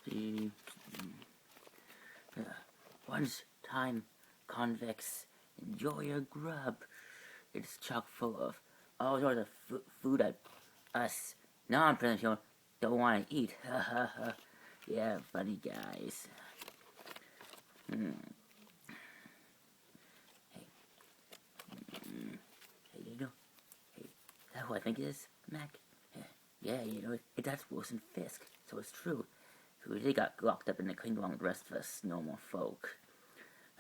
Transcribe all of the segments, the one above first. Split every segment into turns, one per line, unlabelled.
The once time convicts, enjoy your grub. It's chock full of all sorts of food that us non-prison people don't want to eat. Yeah, funny guys. Hey, hey, hey, is that who I think it is, Mac? Yeah, that's Wilson Fisk, so it's true. They got locked up in the clean along with the rest of us normal folk.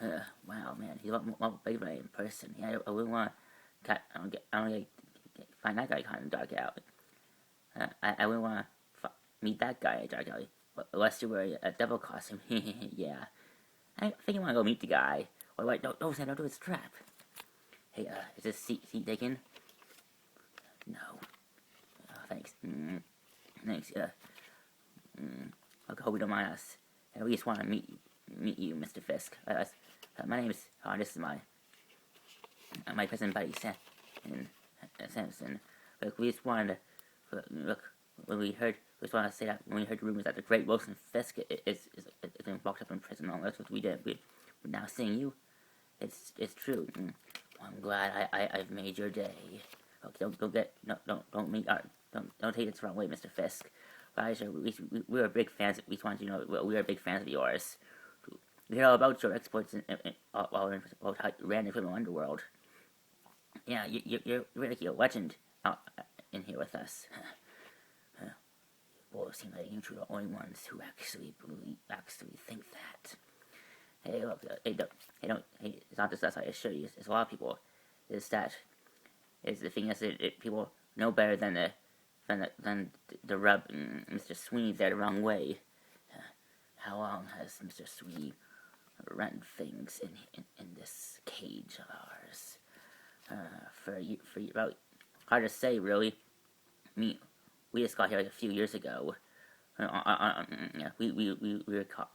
Wow, man, he's a lot bigger in person. Yeah, I wouldn't want to. I don't find that guy kind of dark out. I wouldn't want to meet that guy dark out unless you wear a devil costume. Yeah, I think I want to go meet the guy. Or wait, don't do his trap. Hey, is this seat taken? No. Oh, thanks. Thanks. I hope you don't mind us. I at least want to meet you, Mr. Fisk. My name is. This is my cousin buddy Samson. Look, we just wanted to look when we heard. We just wanted to say that when we heard the rumors that the great Wilson Fisk is been locked up in prison. All that's what we did. We're now seeing you. It's true. I'm glad I've made your day. Look, don't take it the wrong way, Mr. Fisk. We are big fans. We want you to know we are big fans of yours. We hear all about your exploits while how you ran the criminal underworld. Yeah, you're really a legend out in here with us. Well, it seems like you two are the only ones who actually think that. Hey, look, it's not just us. I assure you, it's a lot of people. Is the thing is that people know better than the rub Mr. Sweeney there the wrong way. How long has Mr. Sweeney run things in this cage of ours? For about hard to say, really. We just got here like a few years ago. We were caught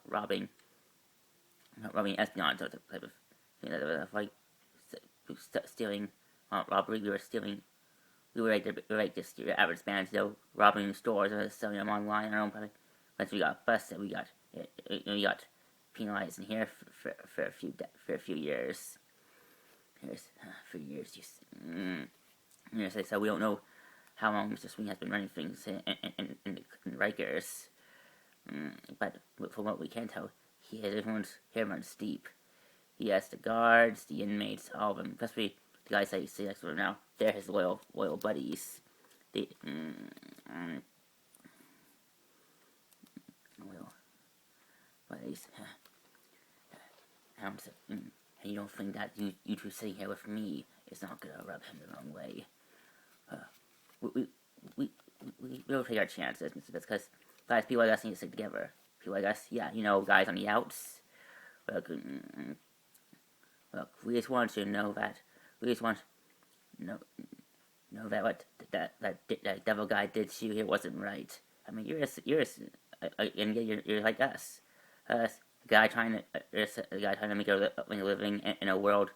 robbing espionage, type of like stealing, robbery. We were like just your average man, robbing stores and selling them online. Once we got busted, we got penalized in here for a few years. For years, so we don't know how long Mr. Swing has been running things in Rikers. But from what we can tell, he has everyone's hair runs deep. He has the guards, the inmates, all of them. Especially the guys that you see next to him now. They're his loyal buddies. Loyal buddies. And you don't think that you two sitting here with me is not gonna rub him the wrong way? We'll take our chances, Mr. Fitz, because guys, people like us need to stick together. People like us, yeah, guys on the outs. Look, we just want you to know that. We just want know that what that devil guy did to you here wasn't right. I mean, you're like us. A guy trying to make a living in a world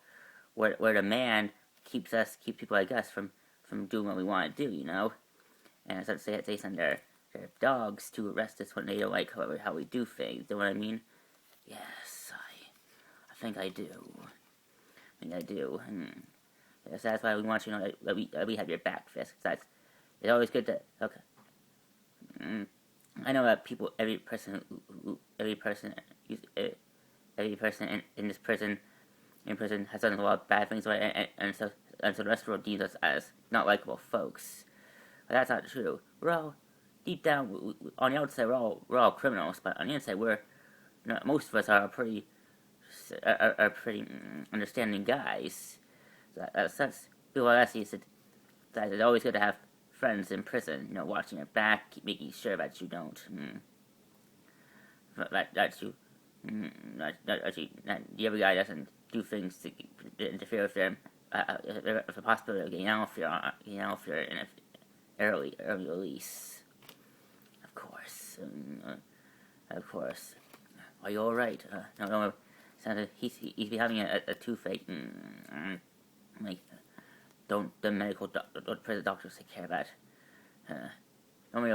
where the man keeps people like us from doing what we want to do, And so they send their dogs to arrest us when they don't like how we do things. You know what I mean? Yes, I think I do. Yes, that's why we want you to know that we have your back, Fisk. It's always good to I know that every person in this prison has done a lot of bad things, right? And so the rest of the world deems us as not likable folks. But that's not true. We're all deep down on the outside. We're all criminals, but on the inside, most of us are pretty understanding guys. So people like us that it's always good to have friends in prison. Watching your back, making sure that you don't that the other guy doesn't do things to interfere with them. With the possibility of getting out if you're in an early release. Of course. Are you all right? No. He's having a toothache. Don't the prison doctors take care of that? Normally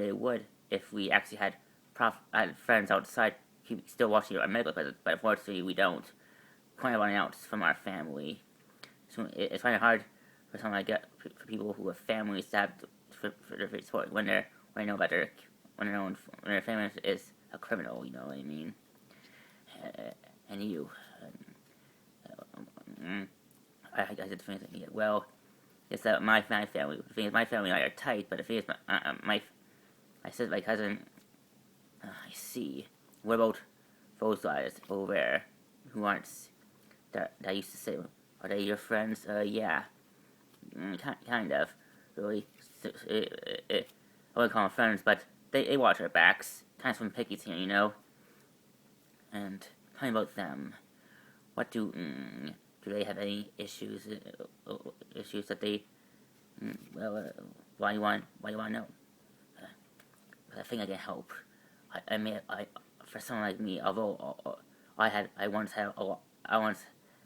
they would if we actually had I had friends outside still watching our medical, but unfortunately we don't. Kind of running out from our family. So it's kind of hard for someone for people who have families to have for their support when they know about when their family is a criminal. You know what I mean? And you, I did think that, well, it's that my family. The thing is, my family and I are tight, but the thing is, I said my cousin. I see. What about those guys over there who aren't that used to say? Are they your friends? Yeah, kind of. Really, I wouldn't call them friends, but they watch our backs. Kind of some pickies here, you know. And tell me about them. What do they have any issues? Issues that they why do you want to know? I think I can help. For someone like me, although I once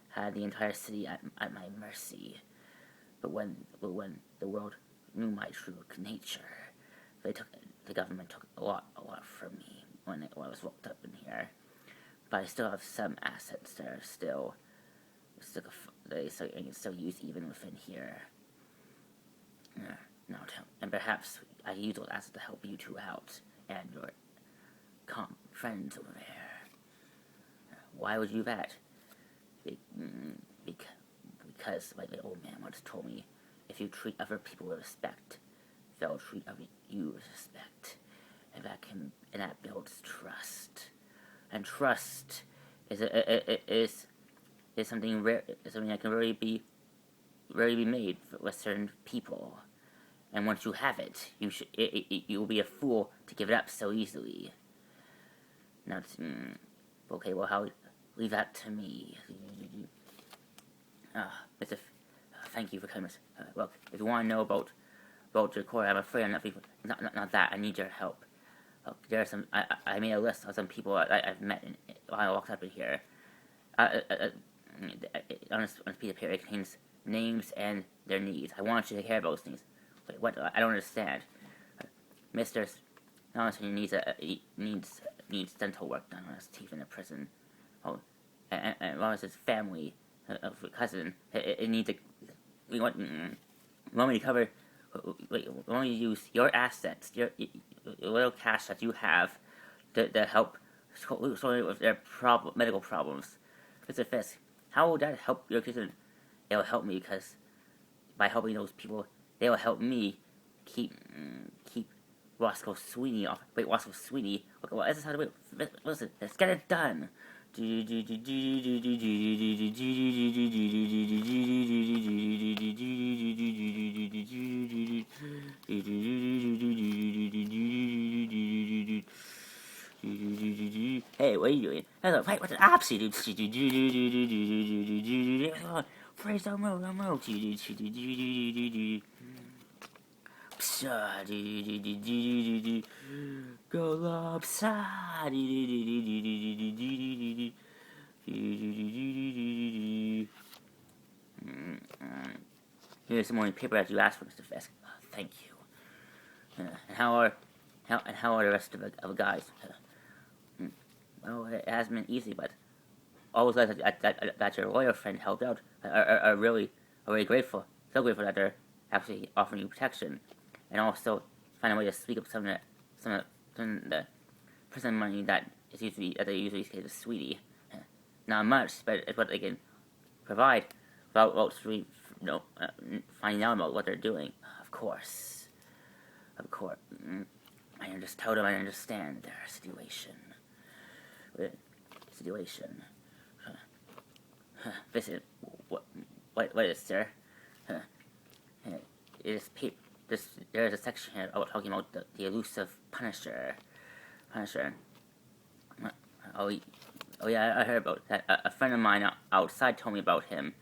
had the entire city at my mercy, but when the world knew my true nature, the government took a lot from me when I was locked up in here. But I still have some assets that are still still use even within here. And perhaps I use those assets to help you two out and your friends over there. Why would you do that? Because, like the old man once told me, if you treat other people with respect, they'll treat you with respect, and that builds trust. And trust is something rare, something that can rarely be made with certain people. And once you have it, you will be a fool to give it up so easily. Now, okay, well, leave that to me. Thank you for coming. Look, if you want to know about your core, I'm afraid I'm not that. I need your help. Look, there are some. I made a list of some people I've met while I walked up in here. On this piece of paper, it contains names and their needs. I want you to care about those things. Wait, what? I don't understand. Mr. Nelson needs dental work done on his teeth in a prison. Oh, and well, his family, of a cousin, it needs a. We want me to cover. We want me to use your assets, your little cash that you have, to help solve with their medical problems. Mr. Fisk, how will that help your cousin? It will help me because by helping those people, they will help me keep Roscoe Sweeney off. Wait, Roscoe Sweeney. Okay, well, this is how to wait. Listen, let's get it done. Hey, what are you doing? Hello, wait, what's an absolute? Praise the move. Go lopside. Here's some morning paper that you asked for, Mr. Fisk. Thank you. And how are the rest of the guys? Well, it hasn't been easy, but all those guys that your lawyer friend helped out are really grateful. So grateful that they're actually offering you protection, and also find a way to speak up some of the prison money that they usually say to Sweetie. Not much, but it's what they can provide without finding out about what they're doing. Of course. I just tell them I understand their situation. Listen, what is, sir? There's a section here about talking about the elusive Punisher. Oh yeah, I heard about that. A friend of mine outside told me about him.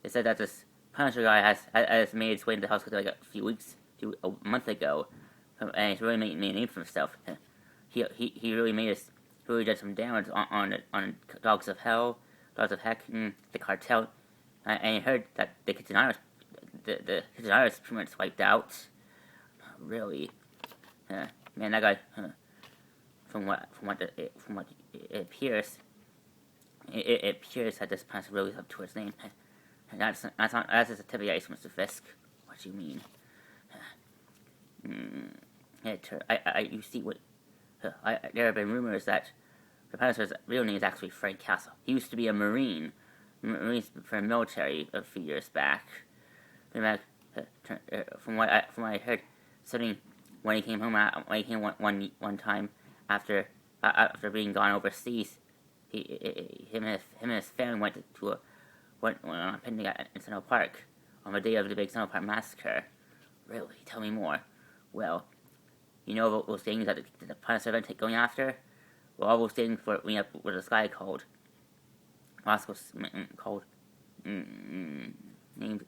They said that this Punisher guy has made his way into the house like a month ago, and he's really made a name for himself. He really did some damage on Dogs of Hell, Dogs of Heck, the cartel, and I heard that the Kitchener's pretty much wiped out. Really, man, that guy. from what it appears, it appears that this Punisher really is up to his name. That's not that's just a tip of the ice, Mr. Fisk. What do you mean? You see what? There have been rumors that the Punisher's real name is actually Frank Castle. He used to be a Marine, for the military a few years back. From what I heard, certainly when he came home, one time after being gone overseas, him and his family went on a picnic in Central Park on the day of the big Central Park massacre. Really? Tell me more. Well, you know those things that the Punisher event going after? Well, all those things were this guy called named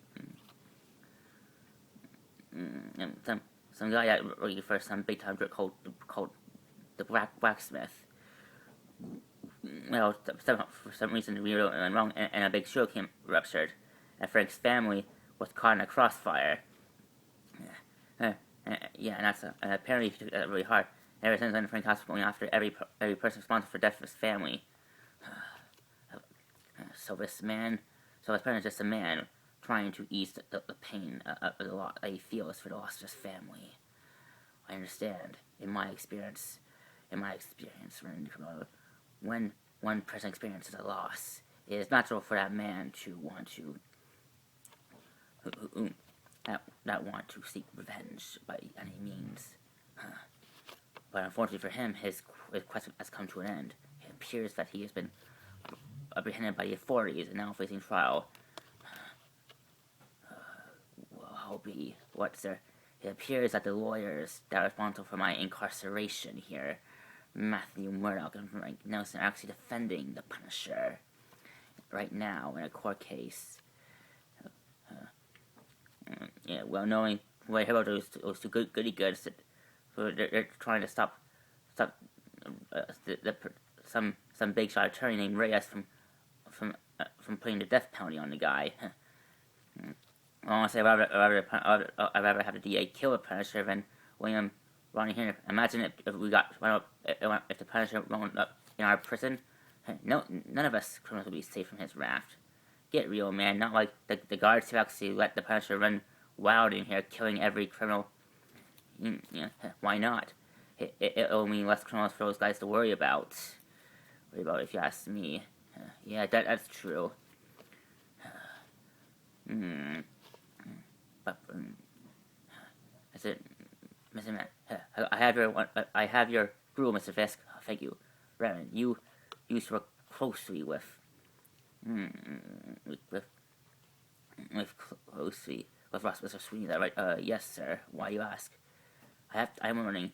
some guy that really for some big time drug called the Blacksmith. Well, for some reason we were wrong, and a big show came ruptured, and Frank's family was caught in a crossfire. Yeah, and apparently he took that really hard. Ever since then, Frank Castle going after every person responsible for the death of his family. So this apparently just a man trying to ease the pain of the lot that he feels for the loss of his family. I understand. In my experience, when one person experiences a loss, it is natural for that man to want to want to seek revenge by any means. But unfortunately for him, his quest has come to an end. It appears that he has been apprehended by the authorities and now facing trial. What's there? It appears that the lawyers that are responsible for my incarceration here, Matthew Murdoch and Frank Nelson, are actually defending the Punisher right now in a court case. Well, knowing what I heard about those two goody goods, so they're trying to stop some big shot attorney named Reyes from putting the death penalty on the guy. Honestly, I'd rather have the DA kill the Punisher than William Ronnie here. Imagine if the Punisher wound up in our prison. No, none of us criminals would be safe from his wrath. Get real, man. Not like the guards who actually let the Punisher run wild in here, killing every criminal. Why not? It'll mean less criminals for those guys to worry about. If you ask me. Yeah, that's true. But is it, Mr. Man? I have your rule, Mr. Fisk. Oh, thank you, Reverend. You used to work closely with Mr. Sweeney. Is that right? Yes, sir. Why you ask? I'm wondering,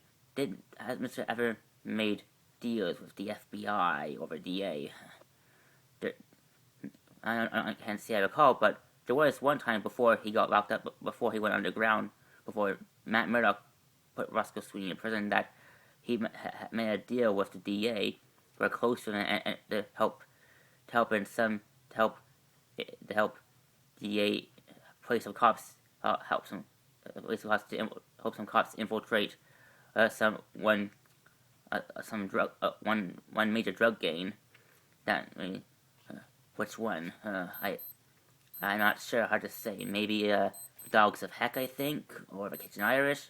has Mr. ever made deals with the FBI or the DA? I can't say I recall, but there was one time before he got locked up, before he went underground, before Matt Murdock put Roscoe Sweeney in prison, that he made a deal with the DA, were close to him, and to help DA place some cops, help some cops infiltrate one major drug gang. Which one? I'm not sure how to say. Maybe Dogs of Heck, I think, or the Kitchen Irish.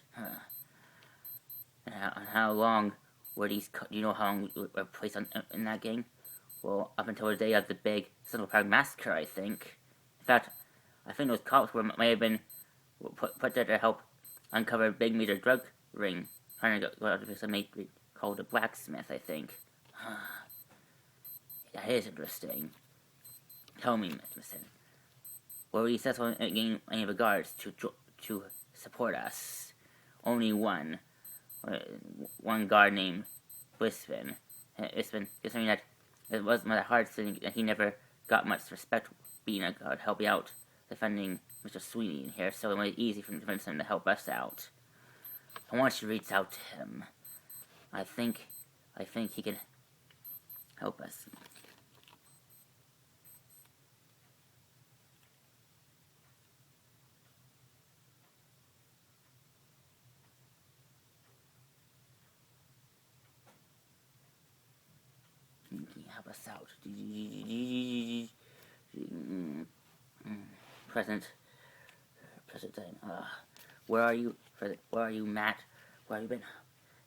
And how long were these? Do you know how long were placed in that gang? Well, up until the day of the big Central Park massacre, I think. In fact, I think those cops may have been put there to help uncover a big major drug ring, trying to go after something called the Blacksmith, I think. That is interesting. Tell me, Mr. Were we successful in getting any of the guards to support us? Only one guard named Wispin. It's something that it wasn't that hard, thing that he never got much respect being a guard, helping out, defending Mr. Sweeney in here, so it made it easy for him to convince him to help us out. I want you to reach out to him. I think he can help us. Can you help us out? President, where are you? Where are you, Matt? Where have you been?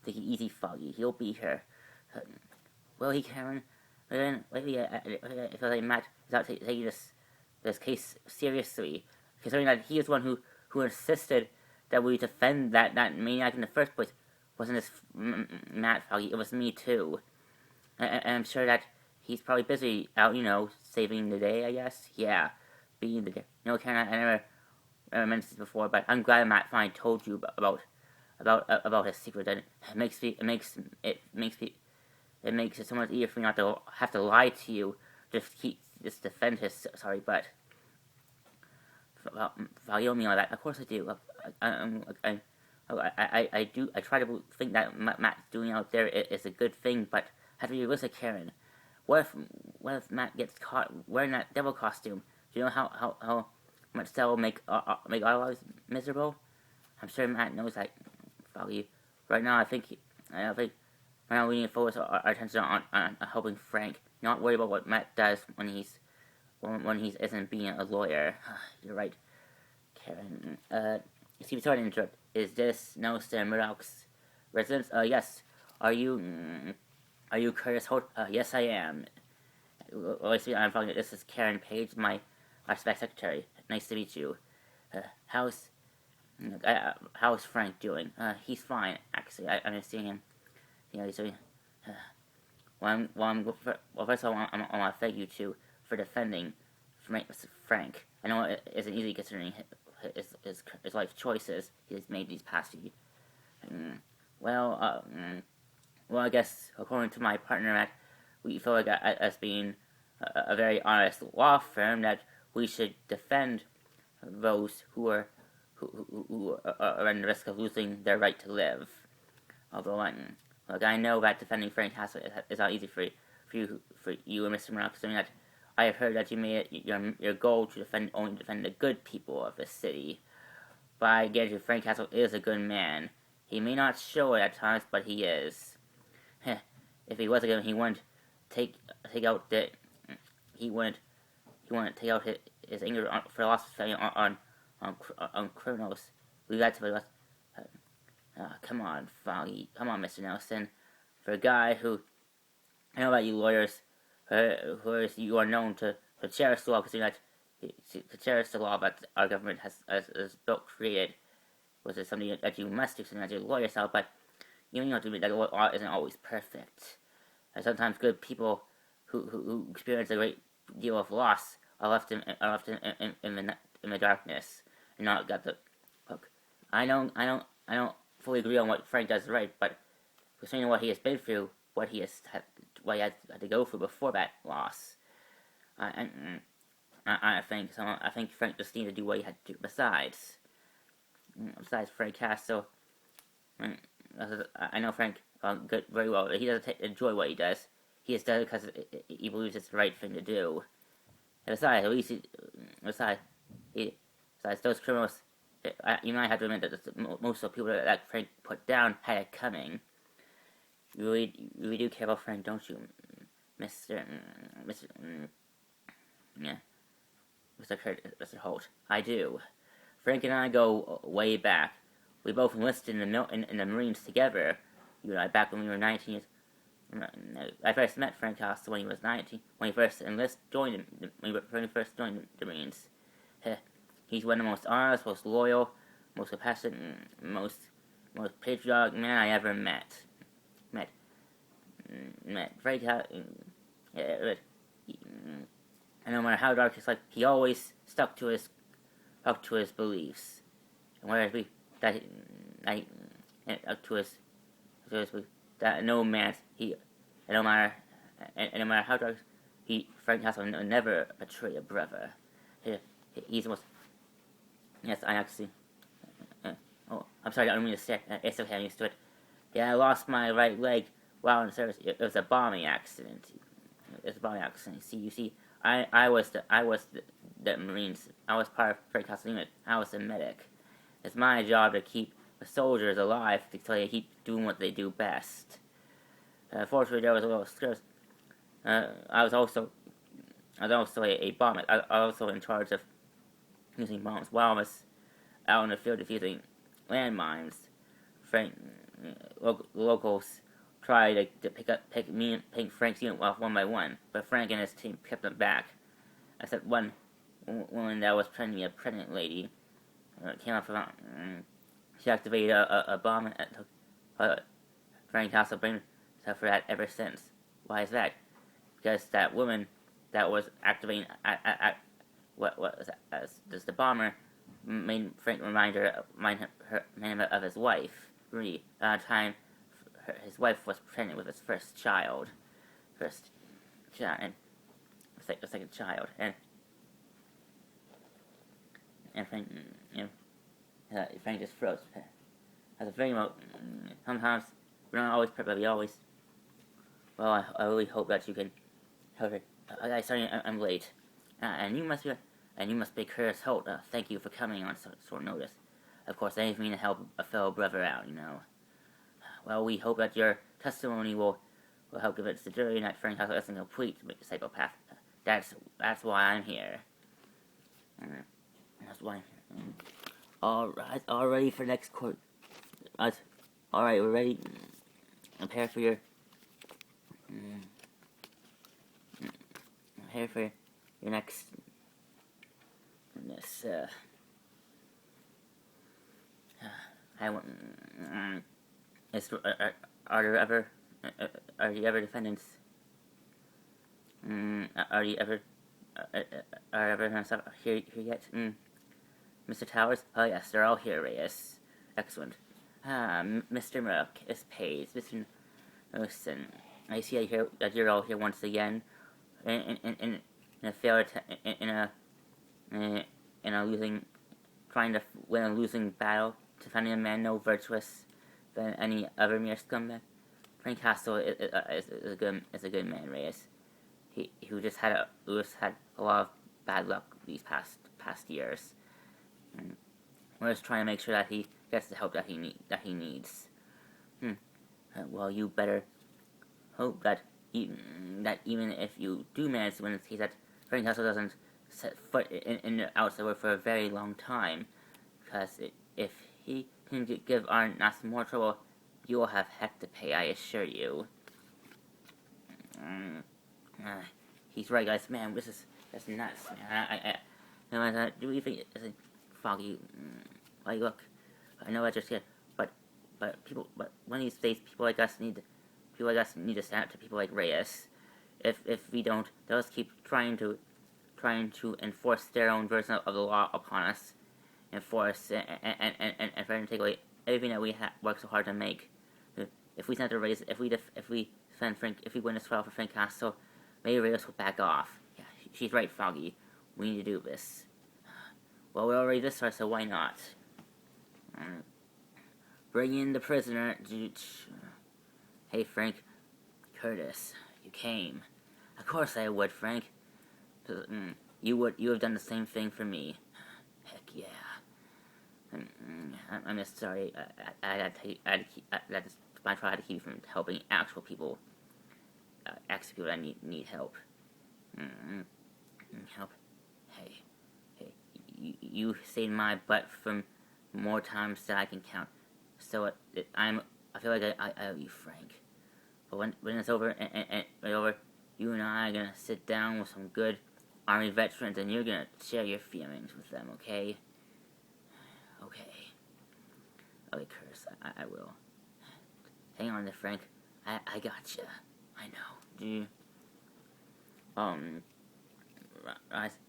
Take it easy, Foggy. He'll be here. Will he, Karen? If Matt is out taking this case seriously, considering that he is one who insisted that we defend that maniac in the first place. Wasn't this Matt, Foggy? It was me too. And I'm sure that he's probably busy out, saving the day, I guess. Yeah, being the day. Karen, I never mentioned this before, but I'm glad Matt finally told you about his secret. And it makes it so much easier for me not to have to lie to you. Just defend his. Sorry, but value me all that. Of course I do. I do. I try to think that Matt's doing out there is a good thing, but have to be realistic, Karen. What if Matt gets caught wearing that devil costume? Do you know how much that will make our lives miserable? I'm sure Matt knows that. Value. Right now, I think right now we need to focus our attention on helping Frank. Not worry about what Matt does when he isn't being a lawyer. You're right, Karen. Excuse me, sorry to interrupt. Is this Nelson Murdoch's residence? Yes. Are you Curtis Holt? Yes, I am. Well, I'm following. This is Karen Page, my spec secretary. Nice to meet you. How's Frank doing? He's fine, actually. I'm just seeing him. He's doing. First of all, I want to thank you two for defending Frank. I know it isn't easy considering his life choices he's made these past few. Well, I guess according to my partner, Matt, we feel like as being a very honest law firm that we should defend those who are in the risk of losing their right to live. Although I know that defending Frank Castle is not easy for you and Mr. Murdoch, considering that I have heard that you made it your goal to defend the good people of the city. But I guarantee you, Frank Castle is a good man. He may not show it at times, but he is. If he was a good man, he wouldn't take out his anger for loss of family on criminals. Leave that to the rest. Come on, Foggy. Come on, Mr. Nelson. For a guy who, I know that you lawyers, you are known to cherish the law, because to cherish the law that our government has built, created, which is something that you must do, something that you lawyer yourself, but you have to admit that the law isn't always perfect. And sometimes good people who experience a great deal of loss are left in the darkness and not got the hook. I don't fully agree on what Frank does right, but considering what he has been through, what he had to go through before that loss, I think Frank just needed to do what he had to do. Besides Frank Castle, I know Frank very well. He doesn't enjoy what he does. He just does it because he believes it's the right thing to do. And besides, those criminals, you might have to admit that most of the people that Frank put down had it coming. You really do care about Frank, don't you, Mr. Holt? I do. Frank and I go way back. We both enlisted in the Marines together. You and I, back when we were 19 years. I first met Frank Castle when he was 19. When he first joined the Marines. He's one of the most honest, most loyal, most compassionate, most patriotic man I ever met. Frank Castle. And no matter how dark his life, he always stuck to his beliefs. And whereas up to his beliefs, that no matter how dark, Frank Castle will never betray a brother. He's the most. Yes, I actually. Oh, I'm sorry, I don't mean to say. It's okay, I'm used to it. Yeah, I lost my right leg while in service. It was a bombing accident. You see, I was the Marines. I was part of Frank Castle's unit. I was the medic. It's my job to keep the soldiers alive until they keep doing what they do best. Fortunately, there was a little skirmish. I was also a bomber. I was also in charge of using bombs while I was out in the field defusing landmines. Frank, locals tried to pick Frank's unit off one by one, but Frank and his team kept them back. Except one woman that was pretending to be a pregnant lady came up from. She activated a bomb and took Frank Castle blamed herself for that ever since. Why is that? Because that woman that was activating what was that, as the bomber made Frank remind him of his wife. Rudy. At the time, his wife was pregnant with his first child, and the second child, and Frank, Frank just froze. At the very moment, sometimes we don't always, but we always. Well, I really hope that you can. However, I'm late, and you must be Curtis Holt. Thank you for coming on short notice. Of course, I didn't mean to help a fellow brother out, Well, we hope that your testimony will help convince the jury that Frank Castle isn't a complete psychopath. That's why I'm here. That's why I'm here. All ready for next court. All right, we're ready. Prepare for your next. This I want. Are you ever defendants? Are you ever here yet? Mr. Towers? Oh yes, they're all here, Reyes. Excellent. Mr. Merck is paid. Mr. Listen, I see that you're all here once again in a failure in a losing, trying to win a losing battle, defending a man no virtuous than any other mere scumbag. Frank Castle is a good man, Reyes. He just had a lot of bad luck these past years. And we're just trying to make sure that he gets the help that he needs. Well, you better hope that even if you do manage to win this case, that Frank Castle doesn't set foot in the outside world for a very long time. Because if he can give our Nazi more trouble, you will have heck to pay, I assure you. He's right, guys. Man, that's nuts, man. Do you think it's Foggy? Like, look, I know I just said, but one of these days, people like us need to stand up to people like Reyes. If we don't, they'll just keep trying to enforce their own version of the law upon us, and force and try to take away everything that we worked so hard to make. If we send to Reyes, if we win this trial for Frank Castle, maybe Reyes will back off. Yeah, she's right, Foggy. We need to do this. Well, we're already this far, so why not? Bring in the prisoner. Hey, Frank. Curtis, you came. Of course I would, Frank. You have done the same thing for me. Heck yeah. I'm just sorry. I tried to keep you from helping actual people that need help. Help. Hey, you saved my butt from more times than I can count. So I feel like I owe you, Frank. But when it's over and over, you and I are gonna sit down with some good Army veterans, and you're gonna share your feelings with them, okay? Okay, Curtis, I will. Hang on there, Frank. I gotcha. I know.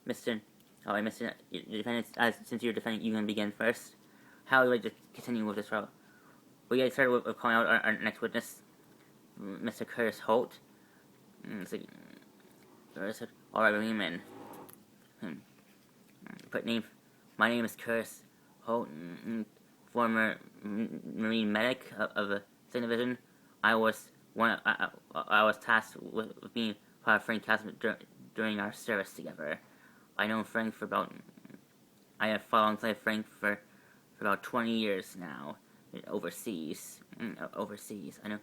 Mr. Defendant, since you're defending, you can begin first. How would you like to continue with this trial? We get started with calling out our next witness, Mr. Curtis Holt. Alright, bring him in. My name is Curtis Holt, former Marine medic of the 2nd Division. I was tasked with being part of Frank Castle during our service together. I know Frank I have followed alongside Frank for about 20 years now, overseas. I know.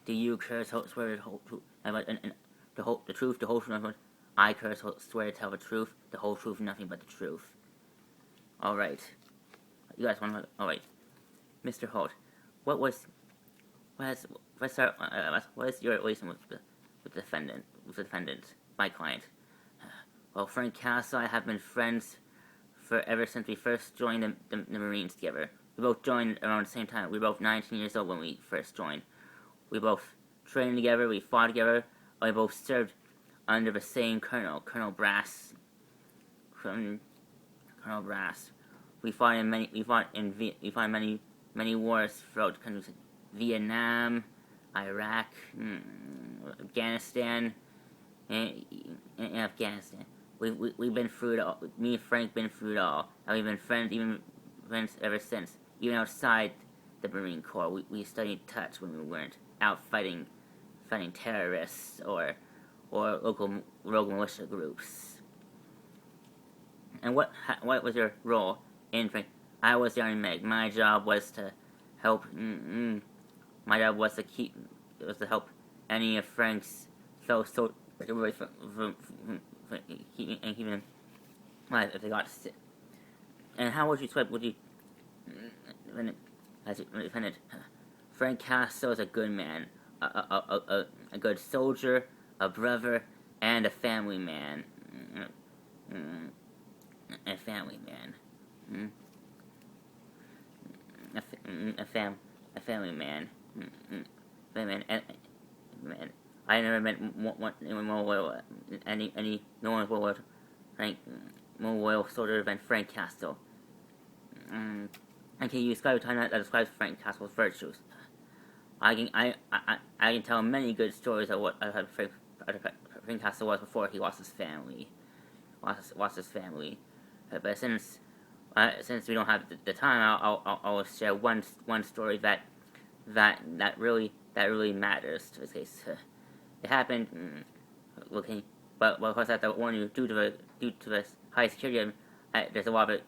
Do you curse, swear to hold the truth, the whole truth, nothing but I curse, swear to tell the truth, the whole truth, nothing but the truth. Alright. You guys want to... Alright. Mr. Holt, what is your relation with the defendant, my client? Well, Frank Castle, I have been friends ever since we first joined the Marines together. We both joined around the same time. We were both 19 years old when we first joined. We both trained together, we fought together, we both served under the same colonel, Colonel Brass. Colonel Brass. We fought in many wars throughout the countries like Vietnam, Iraq, Afghanistan, and Afghanistan. We've been through it all. Me and Frank been through it all, and we've been friends ever since. Even outside the Marine Corps, we stayed in touch when we weren't out fighting terrorists or local rogue militia groups. And what was your role in Frank? I was the Army medic. My job was to help. My job was to help any of Frank's fellow soldiers from keeping them alive if they got sick. And how would you swipe? Would you defendant? Frank Castle is a good man, a good soldier, a brother, and a family man. A family man. A family man. Man. I never met anyone more loyal, no one more loyal soldier than Frank Castle. And can you describe a time that describes Frank Castle's virtues? I can tell many good stories of what Frank Castle was before he lost his family. But since we don't have the time, I'll share one story that really matters to this case. It happened. Okay, but of course I have to warn you, due to the high security, there's a lot of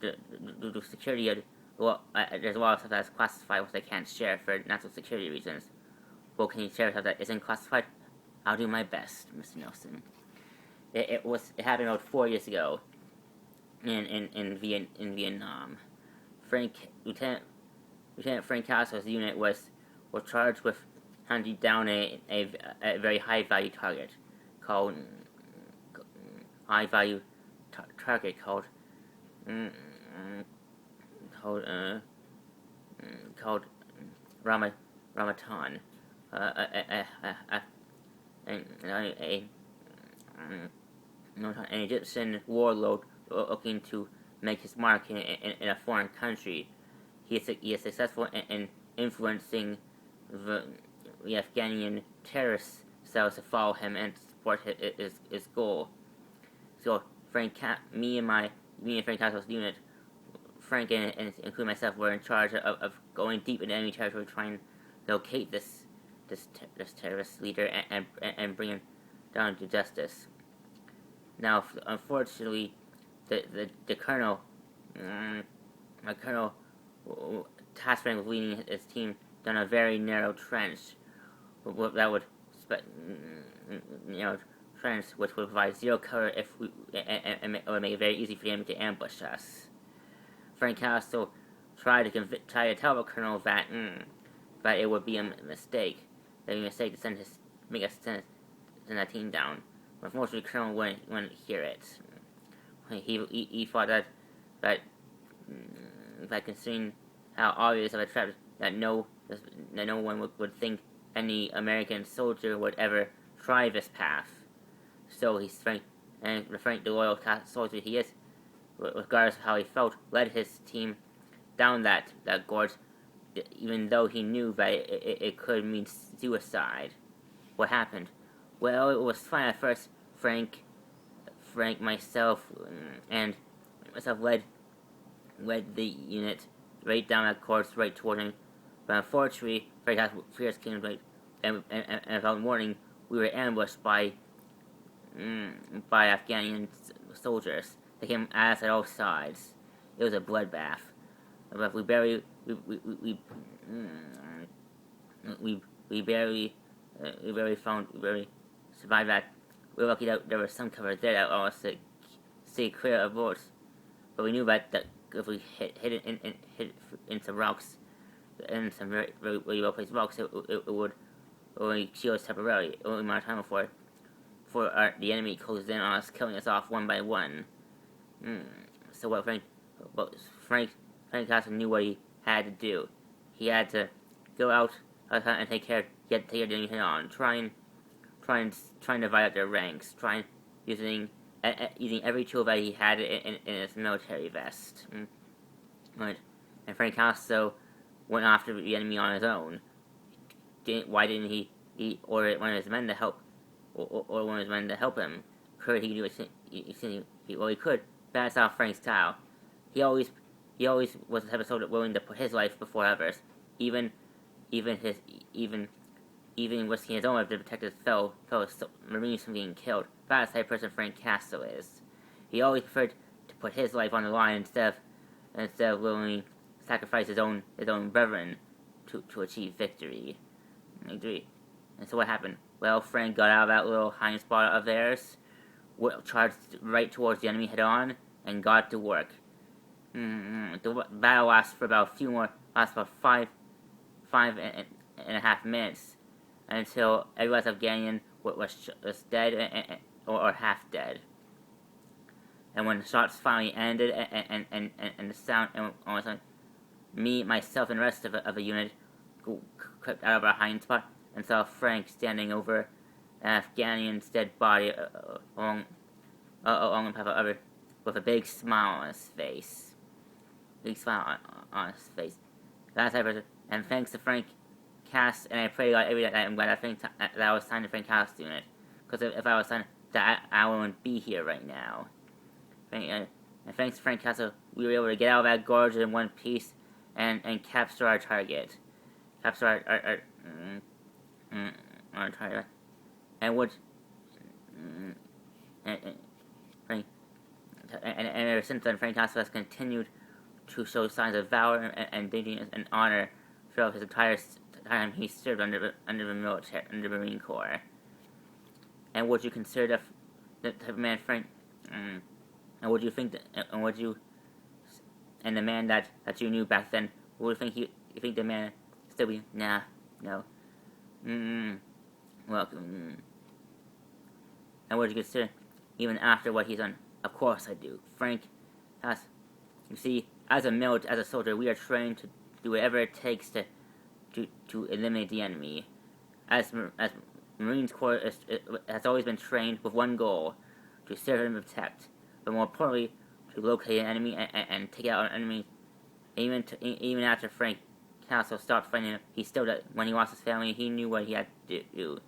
due to security. There's a lot of stuff that's classified which I can't share for national security reasons. Well, can you share stuff that isn't classified? I'll do my best, Mr. Nelson. It happened about 4 years ago in Vietnam. Lieutenant Frank Castle's unit was charged with hunting down a very high value target called Ramadan, an Egyptian warlord looking to make his mark in a foreign country. He is successful in influencing the Afghani terrorist cells to follow him and support his goal. So me and Frank Castle's unit, Frank and including myself, were in charge of going deep into enemy territory, trying to locate this terrorist leader and bring him down to justice. Now, unfortunately, the colonel, tasked Frank with leading his team down a very narrow trench trench which would provide zero cover and would make it very easy for the enemy to ambush us. Frank Castle tried to tell the colonel that it would be a mistake, to send that team down. But unfortunately, the colonel wouldn't hear it. He thought that considering how obvious of a trap that no one would think any American soldier would ever try this path. So Frank, the loyal soldier he is, regardless of how he felt, led his team down that gorge, even though he knew that it could mean suicide. What happened? Well, it was fine at first. Frank, myself, and myself led the unit right down that course, right toward him. But unfortunately, Frank had fears came right, and without warning, we were ambushed by Afghani soldiers. They came at us at all sides. It was a bloodbath. But we we barely survived that. We were lucky that there was some cover there that allowed us to stay clear of bullets. But we knew that if we hit into rocks, in some very well placed rocks, it would only shield us temporarily. Only amount of time before the enemy closed in on us, killing us off one by one. So Frank Castle knew what he had to do. He had to go out and take care of the enemy head on, trying to divide up their ranks, using every tool that he had in his military vest. Right. And Frank Castle went after the enemy on his own. Why didn't he order one of his men to help, or one of his men to help him? Could he do it? Well, he could. That's not Frank's style. He always was the type of soldier willing to put his life before others, even risking his own life to protect his fellow Marines from being killed. That's the type of person Frank Castle is. He always preferred to put his life on the line instead of willingly sacrifice his own brethren to achieve victory. And so what happened? Well, Frank got out of that little hiding spot of theirs, charged right towards the enemy head on, and got to work. The battle lasts about five and a half minutes, until every last Afghanian was dead or half dead. And when the shots finally ended, and the sound, and all of a sudden, myself, and the rest of the unit crept out of our hiding spot and saw Frank standing over an Afghanian's dead body along the path of other, with a big smile on his face. That's everything. And thanks to Frank Cass, and I pray God every day that I'm glad that I was signed to Frank Cass unit. Because if I was signed, that I wouldn't be here right now. And thanks to Frank Castle, we were able to get out of that gorge in one piece and capture our target. Capture our target. And ever since then, Frank Castle has continued to show signs of valor and dignity and honor throughout his entire time he served under the Marine Corps. And would you consider the type of man Frank? And would you think and the man that you knew back then? Would you think the man still be? Nah, no. Well, and would you consider even after what he's done? Of course I do. Frank has. You see, as a soldier, we are trained to do whatever it takes to eliminate the enemy. As Marines Corps has always been trained with one goal: to serve and protect. But more importantly, to locate an enemy and take out an enemy. Even after Frank Castle stopped fighting him, he still did. When he lost his family, he knew what he had to do.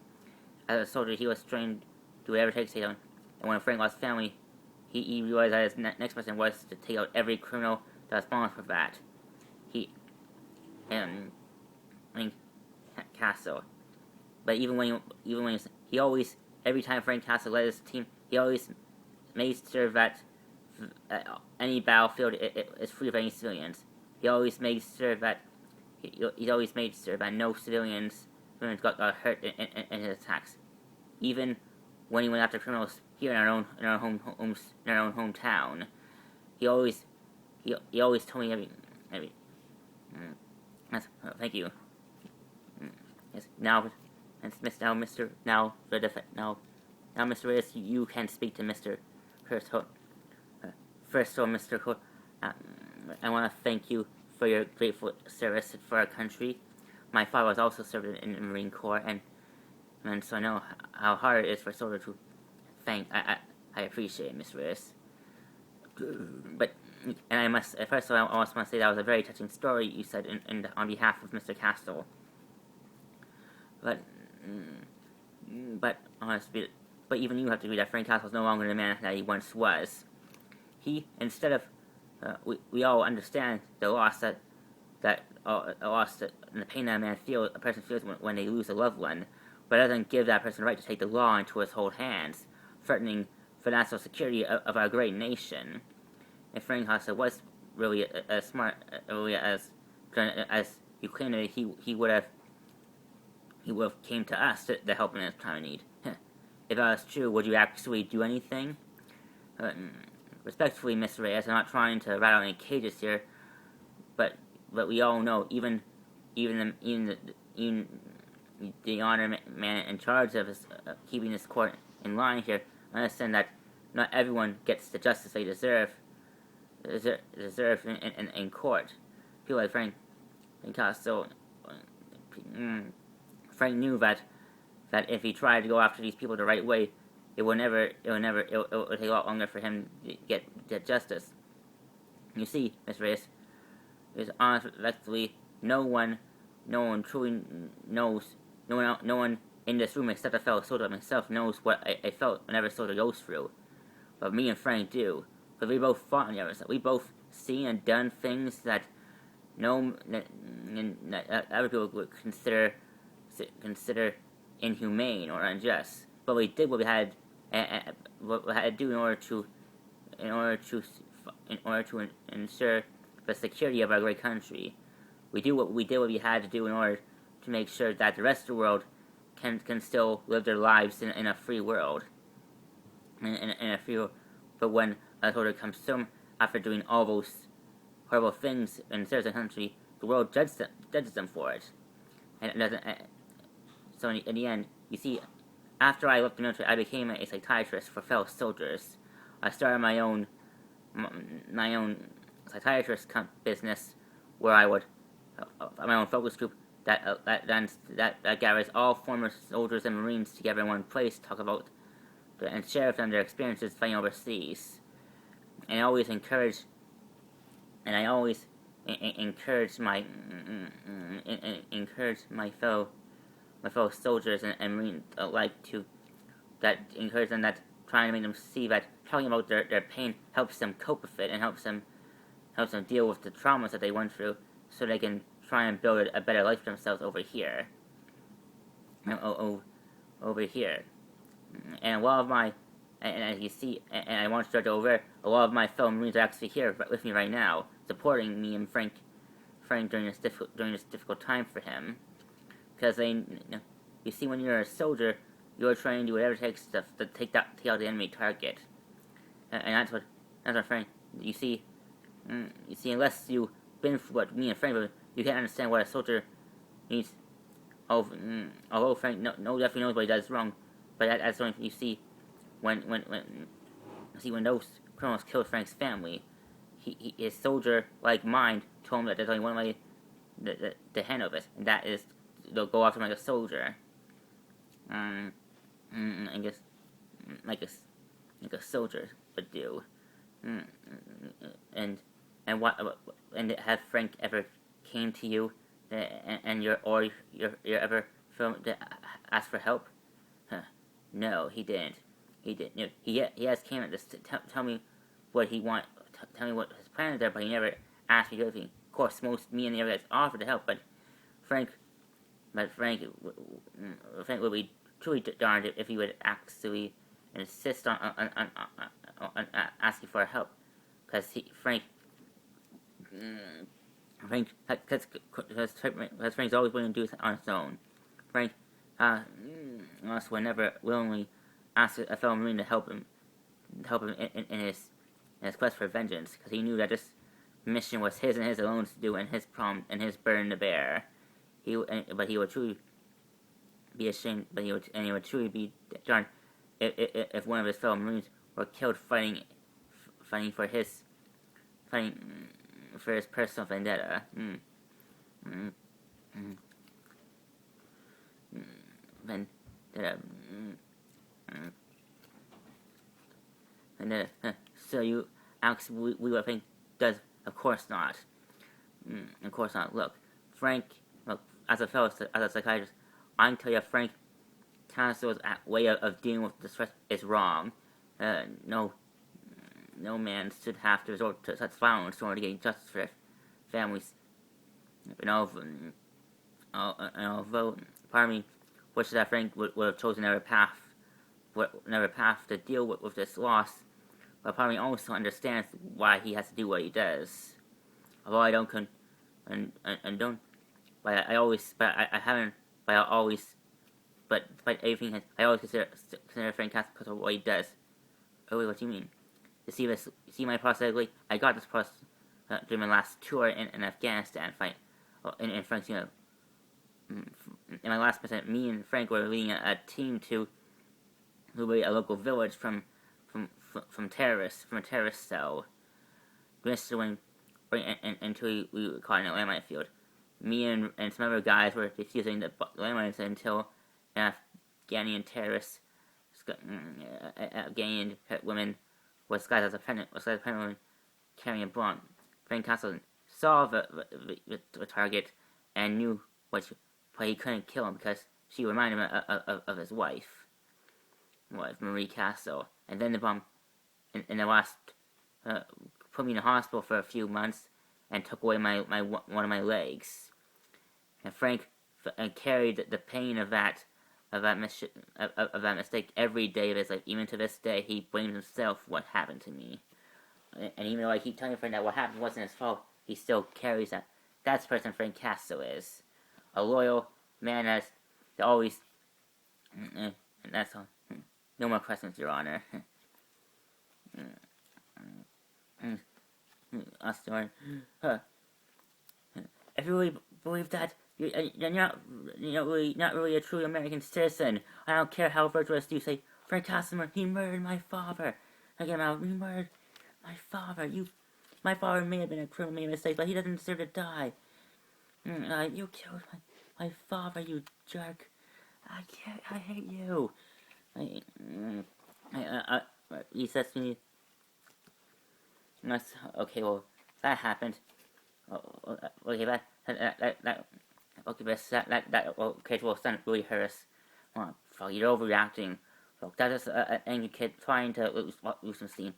As a soldier, he was trained to do whatever it takes to take out. And when Frank lost his family, he realized that his next mission was to take out every criminal that was responsible for that. Castle. But he always, every time Frank Castle led his team, he always made sure that any battlefield is free of any civilians. He always made sure that no civilians got hurt in his attacks. Even when he went after criminals here in our own hometown, he always told me every. Thank you. Yes. Now, Mr. Reyes, you can speak to Mr. First, Mr. Cole, I want to thank you for your grateful service for our country. My father was also served in the Marine Corps, and so I know how hard it is for a soldier to thank. I appreciate it, Mr. Reyes. But, and first of all, I also want to say that was a very touching story you said on behalf of Mr. Castle. But honestly, but even you have to agree that Frank Castle is no longer the man that he once was. He, instead of, we all understand the loss and the pain that a person feels when they lose a loved one, but it doesn't give that person the right to take the law into his own hands, threatening the national security of our great nation. If Frank Castle was really as smart, really as you claim that he would he would have came to us to help in his time of need. If that was true, would you actually do anything? Respectfully, Miss Reyes, I'm not trying to rattle any cages here, but we all know, even the honor man in charge of keeping this court in line here, understand that not everyone gets the justice they deserve in court. People like Frank Castle, Frank knew that if he tried to go after these people the right way, it would take a lot longer for him to get justice. You see, Miss Reyes, is honestly, no one truly knows. No one in this room except a fellow soldier like myself knows what I felt whenever a soldier goes through. But me and Frank do, because we both fought on the other side. We both seen and done things that other people would consider inhumane or unjust. But we did what we had to do in order to ensure the security of our great country. We did what we had to do in order to make sure that the rest of the world can still live their lives in a free world. But when a soldier comes to them after doing all those horrible things and serves the country, the world judges them for it. And it doesn't. So in the end, you see, after I left the military, I became a psychiatrist for fellow soldiers. I started my own psychiatrist business, where I would my own focus group that gathers all former soldiers and Marines together in one place, talk about and share with them their experiences fighting overseas. And I always encourage my fellow soldiers and Marines encourage them, that trying to make them see that talking about their pain helps them cope with it and helps them deal with the traumas that they went through, so they can try and build a better life for themselves over here. And a lot of my, and as you see, and I want to start over, a lot of my fellow Marines are actually here with me right now, supporting me and Frank during this difficult time for him. Because you see, when you're a soldier, you're trying to do whatever it takes to take out the enemy target, and that's what Frank. You see, unless you've been through what me and Frank were, you can't understand what a soldier needs. Although Frank definitely knows what he does wrong, but that's the only thing you see when those criminals killed Frank's family. His soldier-like mind told him that there's only one way to handle this, and that is they'll go after him like a soldier. I guess like a soldier would do. And have Frank ever came to you and you're ever to ask for help? No, he didn't. He has came at this to tell me what he want. Tell me what his plans are, but he never asked me to do anything. Of course, me and the other guys offered to help, but Frank would be truly darned if he would actually insist on asking for help, because Frank's always willing to do it on his own. Frank also would never willingly ask a fellow Marine to help him in his quest for vengeance, because he knew that this mission was his and his alone to do, and his burden to bear. But he would truly be ashamed. But he would truly be darned if one of his fellow Marines were killed fighting for his personal vendetta. Vendetta. So you ask, we what Frank does? Of course not. Of course not. Look, Frank. Look, as a psychiatrist, I can tell you, Frank Castle's way of dealing with the stress is wrong. No man should have to resort to such violence in order to gain justice for their families. And although part of me wishes that Frank would have chosen another path to deal with this loss, but part of me also understands why he has to do what he does. Although I don't but I always but despite everything, I always consider Frank Castle because of what he does. Oh wait, what do you mean? See my prosthetic? I got this prosthetic during my last tour in Afghanistan fight. In Frank's, in my last mission, me and Frank were leading a team to liberate a local village from terrorists, from a terrorist cell. Until we were caught in a landmine field. Me and some other guys were defusing the landmines until an Afghani terrorist, Afghani women, was disguised as a pregnant woman carrying a bomb. Frank Castle saw the target and knew but he couldn't kill him because she reminded him of his wife, Marie Castle. And then the bomb, in the last, put me in the hospital for a few months and took away one of my legs. And Frank carried the pain of that mistake every day of his life. Even to this day, he blames himself for what happened to me. And even though I keep telling Frank that what happened wasn't his fault, he still carries that. That's the person Frank Castle is. A loyal man that always... And that's all. No more questions, Your Honor. If you really believe that, you're not really a true American citizen. I don't care how virtuous you say, Frank Castle, he murdered my father. Again, he murdered my father. My father may have been a criminal, made a mistake, but he doesn't deserve to die. You killed my father, you jerk. I hate you. He says to me, okay, well, that happened. Okay, well, it's not really hurt us. Well, fuck, you're overreacting. Look, that is an angry kid trying to lose some steam.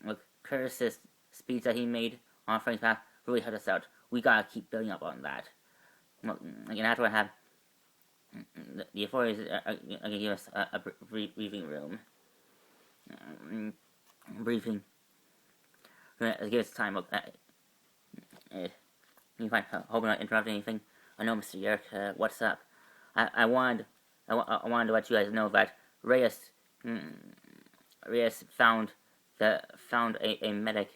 Look, Curtis's speech that he made on Frank's path really helped us out. We gotta keep building up on that. Look, again, after I have the authorities are gonna give us a briefing room. Briefing. Give us time. Look, you fine? Hope I'm not interrupting anything. I know, Mr. Yerk. What's up? I wanted to let you guys know that Reyes found a medic.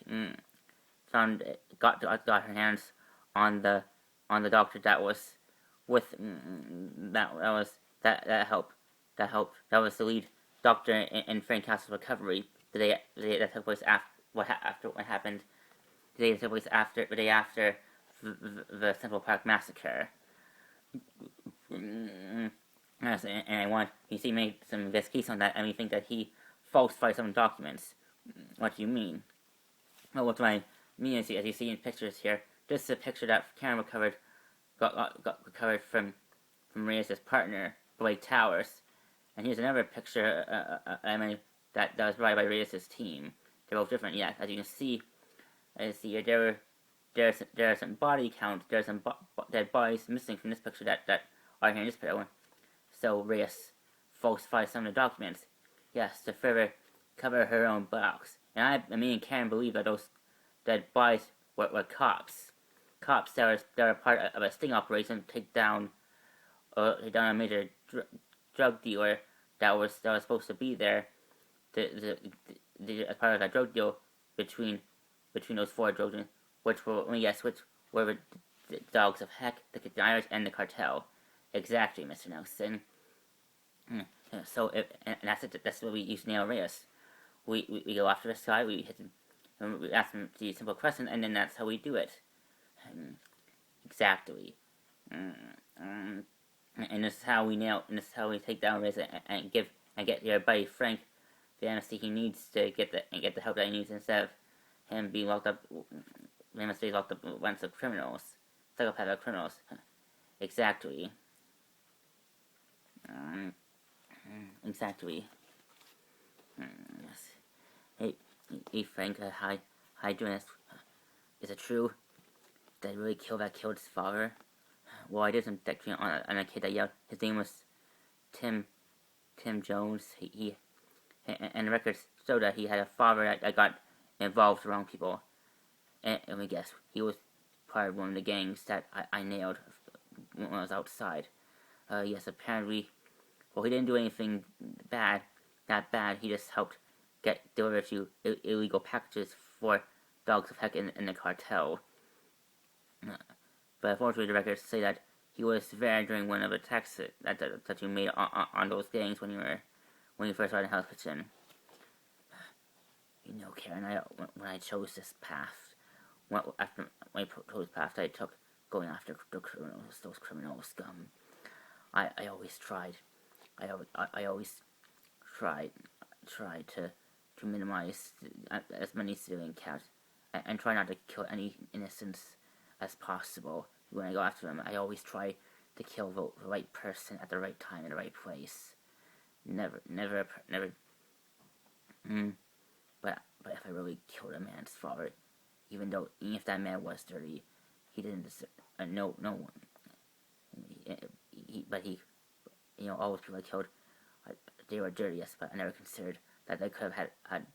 Got her hands on the doctor that was with that helped. That was the lead doctor in Frank Castle's recovery. The day that took place after what happened. The day that took place the day after the Central Park massacre. Yes, and I want he made some investigation on that, and we think that he falsified some documents. What do you mean? Well, what do I mean as you see in pictures here? This is a picture that Karen got recovered from Reyes' partner, Blake Towers. And here's another picture that was provided by Reyes' team. They're both different, yeah. As you can see, there are some body count. There are some dead bodies missing from this picture that are here in this picture. So Reyes falsified some of the documents. Yes, to further cover her own box. And me and Karen believe that those dead bodies were cops. Cops that were part of a sting operation to take down a major drug dealer that was supposed to be there. As part of that drug deal between those four drug dealers, which were the dogs of heck, the Irish, and the cartel. Exactly, Mr. Nelson. So that's it. That's what we use to nail Reyes. We go after this guy. We hit him. And we ask him the simple question, and then that's how we do it. Exactly. And this is how we nail. And this is how we take down Reyes and get your buddy Frank the amnesty he needs to get the help that he needs instead of him being locked up. He must be locked up with a bunch of criminals, psychopathic criminals. Exactly. Exactly. Yes. Hey, Frank. How you doing? Is it true? Did I really killed his father? Well, I did some detecting on a kid that yelled. His name was Tim Jones. And the records show that he had a father that got involved with the wrong people. And we guess he was part of one of the gangs that I nailed when I was outside. Yes, apparently, well, he didn't do anything that bad. He just helped deliver a few illegal packages for dogs of heck in the cartel. But unfortunately, the records say that he was there during one of the attacks that you made on those gangs when you first started in Hell's Kitchen. You know, Karen, when I chose this path, when I chose the path I took, going after the criminals, those criminal scum, I always tried. I always tried to minimize as many civilian counts and try not to kill any innocents as possible. When I go after them, I always try to kill the right person at the right time in the right place. Never. But if I really killed a man's father, even if that man was dirty, he didn't deserve. No one. All those people I killed, they were dirty, yes, but I never considered that they could have had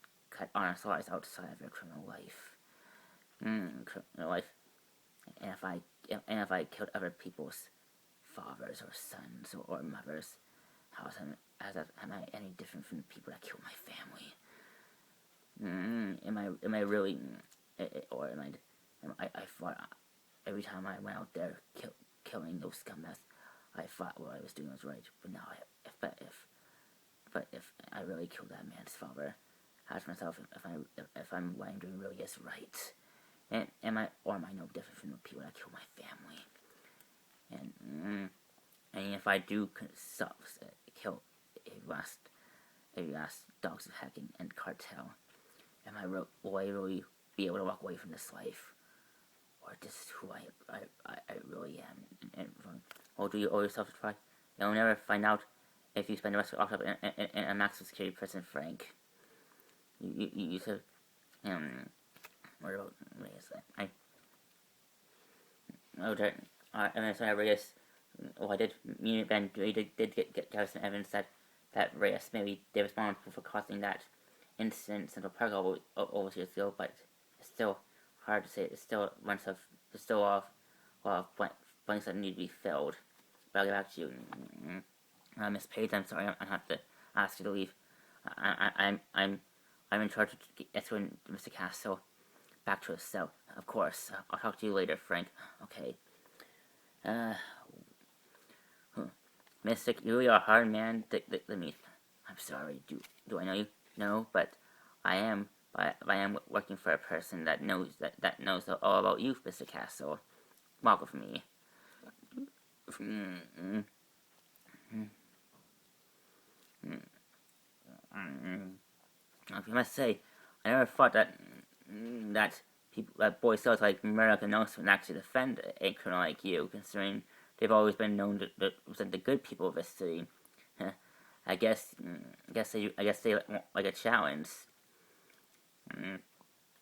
honest lives outside of their criminal life. Criminal life. And if I killed other people's fathers or sons or mothers, am I any different from the people that killed my family? Am I really, or am I fought every time I went out there killing those scumbags? I thought what I was doing was right, but now if I really killed that man's father, I ask myself if what I'm doing really is right, and am I no different from the people that kill my family? And if I do kill every last dogs of hacking and cartel, will I really be able to walk away from this life? Or this is who I really am? Or do you owe yourself a try? You'll never find out if you spend the rest of your life in a maximum security prison, Frank. You said, what about Reyes? I'm sorry, Reyes. Well, I did. Me and Ben did get some evidence that Reyes maybe they responsible for causing that incident in Central Park over years ago, but it's still hard to say. It's still a lot of blanks that need to be filled. But I'll get back to you. Miss Page, I'm sorry, I have to ask you to leave. I'm in charge of escorting Mr. Castle back to his cell. Of course. I'll talk to you later, Frank. Okay. Mystic, you really are a hard man. Let me. I'm sorry. Do I know you? No, but I am. But I am working for a person that knows all about you, Mr. Castle. Welcome for me. I must say, I never thought that boy scouts like Murdoch and Nelson would actually defend a criminal like you, considering they've always been known to represent the good people of this city. I guess they like a challenge.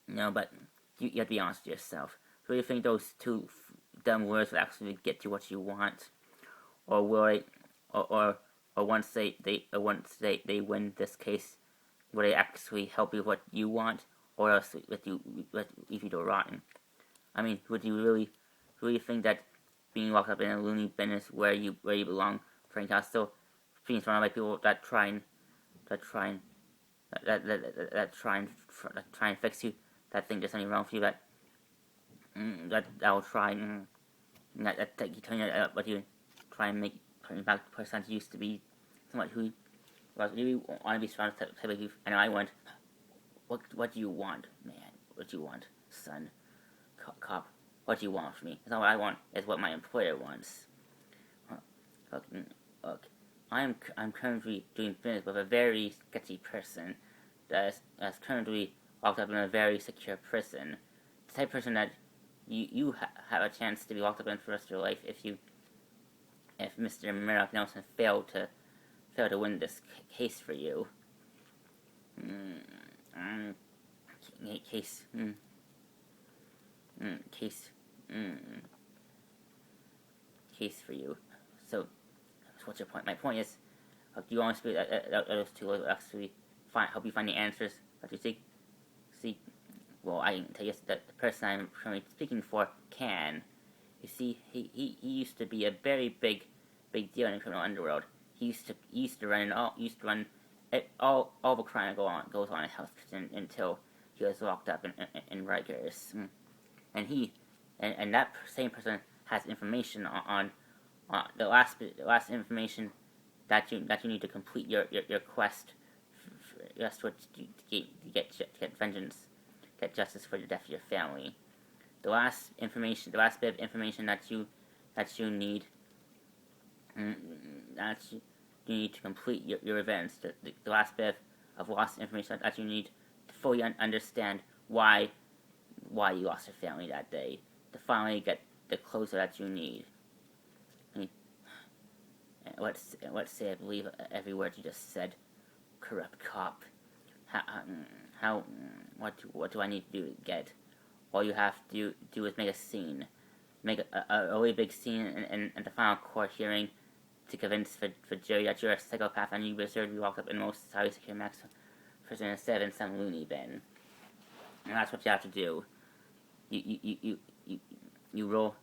No, but you have to be honest with yourself. Do you think those two dumb words will actually get you what you want, or will or once they win this case, will they actually help you with what you want, or else if you do rotten? I mean, would you really think that being locked up in a loony bin is where you belong, Frank Castle? Being surrounded by people that try and fix you, that think there's something wrong with you, that will try that you tell you what you try and turn you back to the person you used to be, somewhat who really want to be surrounded type of you. And I went, what do you want, man? What do you want, son? Cop, what do you want from me? It's not what I want, it's what my employer wants. Look, I'm currently doing business with a very sketchy person that's currently locked up in a very secure prison. The type of person that you have a chance to be locked up in for the rest of your life if Mr. Murdoch Nelson failed to win this case for you. Case for you. So what's your point? My point is, do you want to speak that those two will actually help you find the answers that you seek? Well, I can tell you that the person I'm currently speaking for can. You see, he used to be a very big big deal in the criminal underworld. He used to run all the crime goes on in Hell's Kitchen until he was locked up in Rikers. And that same person has information on the last information that you need to complete your quest to get vengeance, get justice for the death of your family. The last bit of information that you need you need to complete your events. The last bit of lost information that you need to fully understand why you lost your family that day, to finally get the closure that you need. Let's say I believe every word you just said. Corrupt cop. What do I need to do to get? All you have to do is make a scene. Make a really big scene in the final court hearing to convince for jury that you're a psychopath and you deserve to be locked up in the most highly secure maximum prison instead of in some loony bin. And that's what you have to do. You roll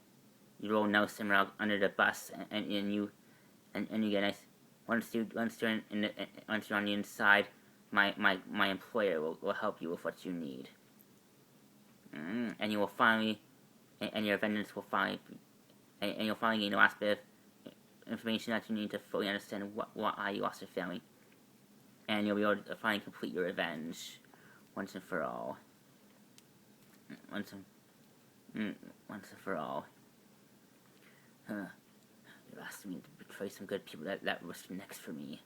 Nelson Rock under the bus and you get nice. Once you're on the inside, my employer will help you with what you need. And you will finally, and your vengeance will finally, and you'll finally gain the last bit of information that you need to fully understand why you lost your family. And you'll be able to finally complete your revenge once and for all. Once and for all. You're asking me to betray some good people that was next for me.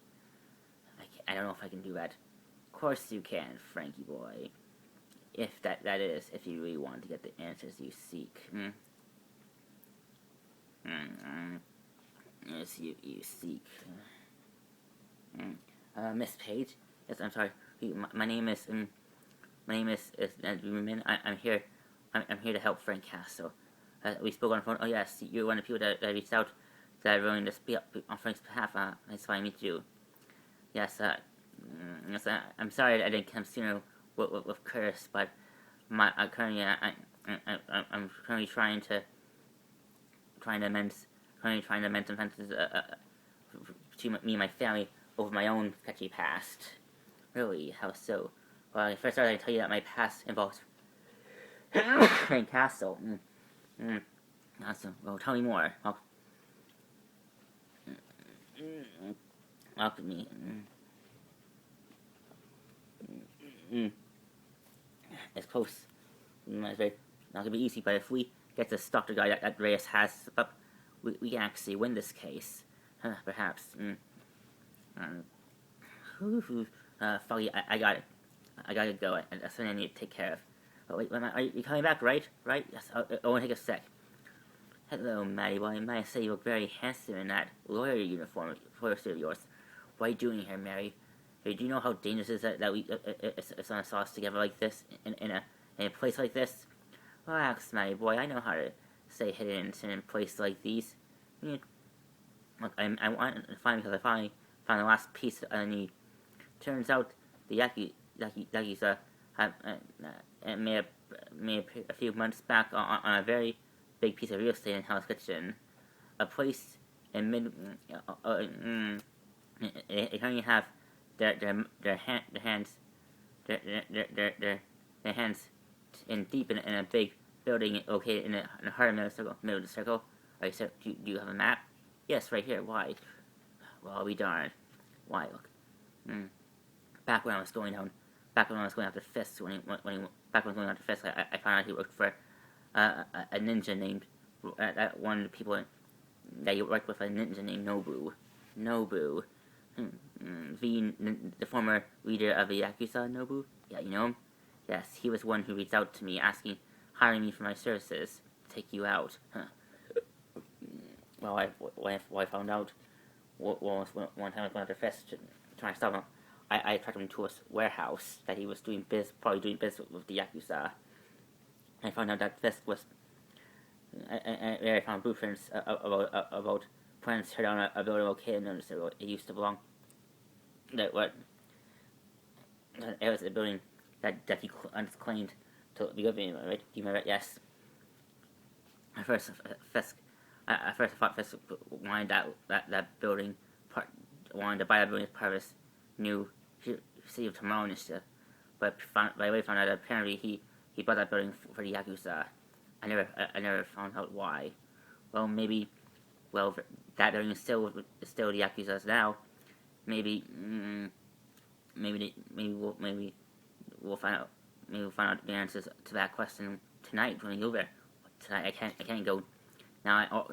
I don't know if I can do that. Of course you can, Frankie boy. If if you really want to get the answers you seek. Yes, you seek. Miss Page? Yes, I'm sorry. My name is Ruben. I'm here to help Frank Castle. We spoke on the phone. Oh yes, you're one of the people that reached out that are willing to speak up on Frank's behalf. That's why I meet you. Yes, I'm sorry I didn't come sooner with Curtis, but I'm currently trying to amend some fences between me and my family over my own sketchy past. Really? How so? Well, first I tell you that my past involves Frank Castle. Awesome. Well, tell me more. Help me. It's close. It's very not gonna be easy, but if we get this doctor guy that Reyes has up, we can actually win this case. Perhaps. Foggy, I got it. I gotta go. That's something I need to take care of. Oh, wait, are you coming back, right? Right? Yes, I want to take a sec. Hello, Matty boy. Might say you look very handsome in that lawyer uniform of yours. What are you doing here, Mary? Hey, do you know how dangerous it is that we someone saw us together like this in a place like this? Relax, Matty boy. I know how to stay hidden in a place like these. Look, I want to find because I finally found the last piece that I need. Turns out the Yakuza made a few months back on a very big piece of real estate in Hell's Kitchen, a place in they currently have their hands in deep in a big building located in a hard middle of the circle. Alright, so do you have a map? Yes, right here. Why? Well, I'll be darned. Why? Look. Back when I was going after Fisk, I found out he worked for a ninja named one of the people that he worked with, a ninja named Nobu. The former leader of the Yakuza, Nobu. Yeah, you know him. Yes, he was one who reached out to me, hiring me for my services to take you out. Well, I found out one time I was going after Fisk trying to stop him. I tracked him to a warehouse that he was probably doing business with the Yakuza. I found out that Fisk was. I found blueprints about plans to tear down a building located in the it used to belong. It was a building that he claimed to be living in, right? Do you remember it? Yes. At first, Fisk
At first I thought Fisk wanted that building part, wanted to buy that building as part of his new City of Tomorrow initiative. But by the way, found out that apparently he bought that building for the Yakuza. I never found out why. Well, maybe, well, that building is still the Yakuza's now. Maybe, maybe we'll find out. Maybe we'll find out the answers to that question tonight when we go there. Tonight I can't go now.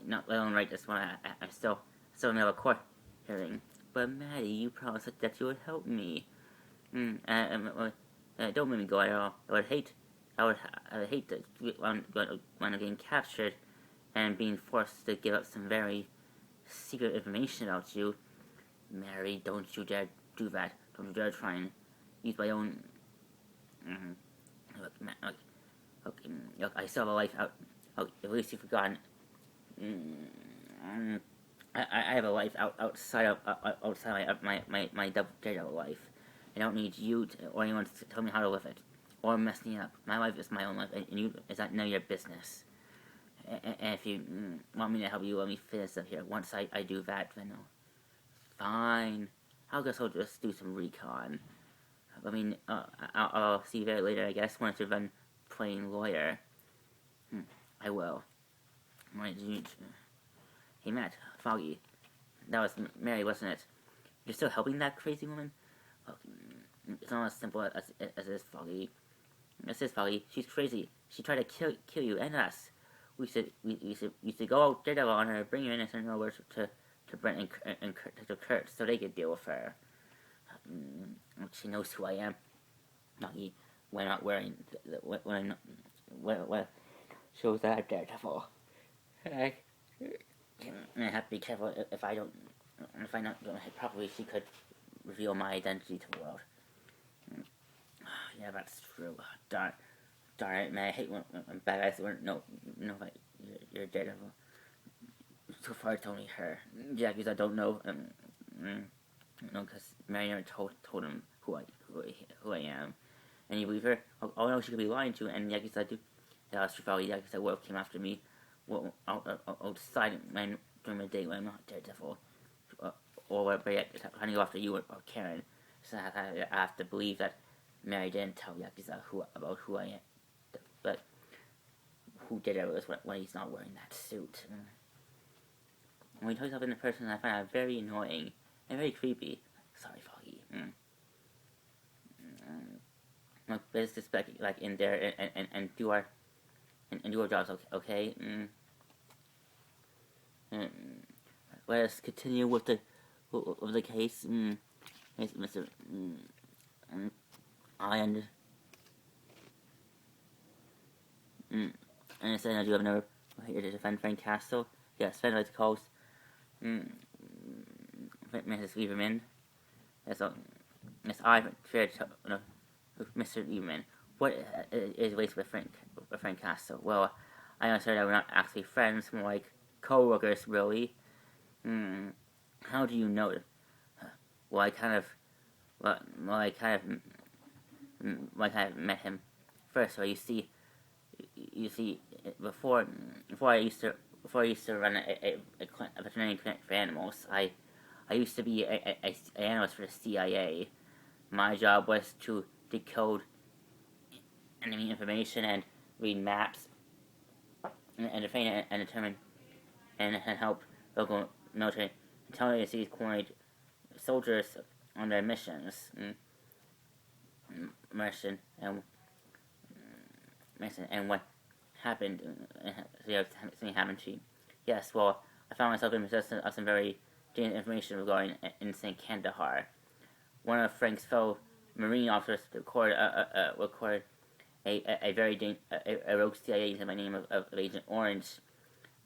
Not let alone write this one. I'm still in a court hearing. But Maddie, you promised that you would help me. Don't make me go at all. I would hate to when I'm getting captured and being forced to give up some very secret information about you. Mary, don't you dare do that. Don't you dare try and use my own. Look, I still have a life out. At least you've forgotten. I have a life outside of my Daredevil life. I don't need you or anyone to tell me how to live it or mess me up. My life is my own life, and you is not none of your business. And if you want me to help you, let me finish up here. Once I do that, then fine. I'll just do some recon. I mean, I'll see you there later, I guess, once you're done playing lawyer. I will. Hey, Matt, Foggy. That was Mary, wasn't it? You're still helping that crazy woman? Well, it's not as simple as it is, Foggy. This is Foggy. She's crazy. She tried to kill you and us. We used to go out Daredevil on her, bring her innocent over to Brent and Kurt so they could deal with her. She knows who I am. Foggy, when I'm not wearing what shows that I'm Daredevil. I have to be careful if I not properly, she could reveal my identity to the world. Yeah, that's true. Darn it, man! I hate when bad guys know that you're Daredevil. So far, it's only her. Yeah, because I don't know. Because Mary never told him who I am. And you believe her? Oh no, she could be lying to you. And yeah, because I do. Yeah, that's true. Probably yeah, because Wolf came after me. Well, outside during my day when I'm not Daredevil, or trying to go after you or Karen. So I have to believe that Mary didn't tell Yakuza about who I am, but who Daredevil is when he's not wearing that suit. When he talks up in person, I find that very annoying and very creepy. Sorry, Foggy. Let's just like in there and do our jobs, okay? Let us continue with the case. Yes, Mr. I understand that you have never here to defend Frank Castle. Yes, Fed Rights Coast. Mrs. Lieberman. Yes, I feared Mr. Lieberman. What is waste with Frank Castle? Well, I understand that we're not actually friends, more like co-workers, really. How do you know? Well, I kind of met him first. So you see, before I used to run a veterinary clinic for animals, I used to be an analyst for the CIA. My job was to decode enemy information and read maps and define and determine and help local military intelligence agencies coordinate soldiers on their missions. And what happened? Something happened to you. Yes, well, I found myself in possession of some very dangerous information regarding insane Kandahar. One of Frank's fellow Marine officers recorded a rogue CIA agent by the name of Agent Orange.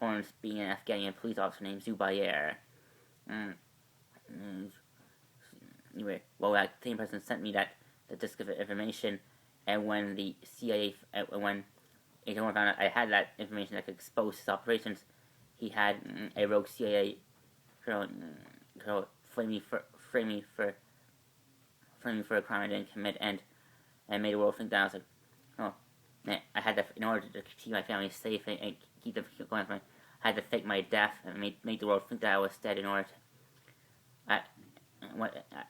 Orange being an Afghani police officer named Zubair. Anyway, well, that same person sent me that disc of information, and when the CIA, when Agent Orange found out I had that information that could expose his operations, he had a rogue CIA colonel frame me for a crime I didn't commit, and made the world think that I was like, oh, man, I had that in order to keep my family safe and keep them going from. had to fake my death and make the world think that I was dead in order to,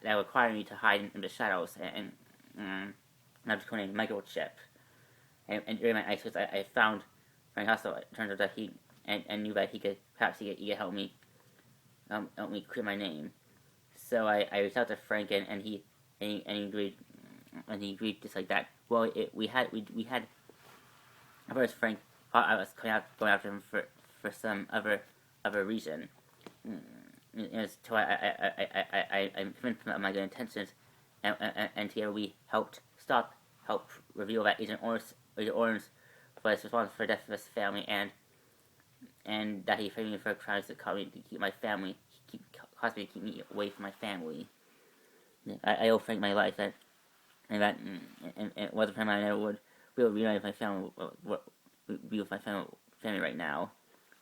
that required me to hide in the shadows and I was calling a microchip. And during my ice I found Frank Hustle. It turns out that he and knew that he could help me clear my name. So I reached out to Frank and he agreed just like that. Well, we had at first Frank thought I was going after him for some other reason. So I convinced him of my good intentions, and together we helped reveal that Agent Orange was responsible for the death of his family, and that he framed me for crimes that caused me to keep my family, caused me to keep me away from my family. I owe Frank my life, and it wasn't for him I never would be able to reunite with my family, be with my family right now.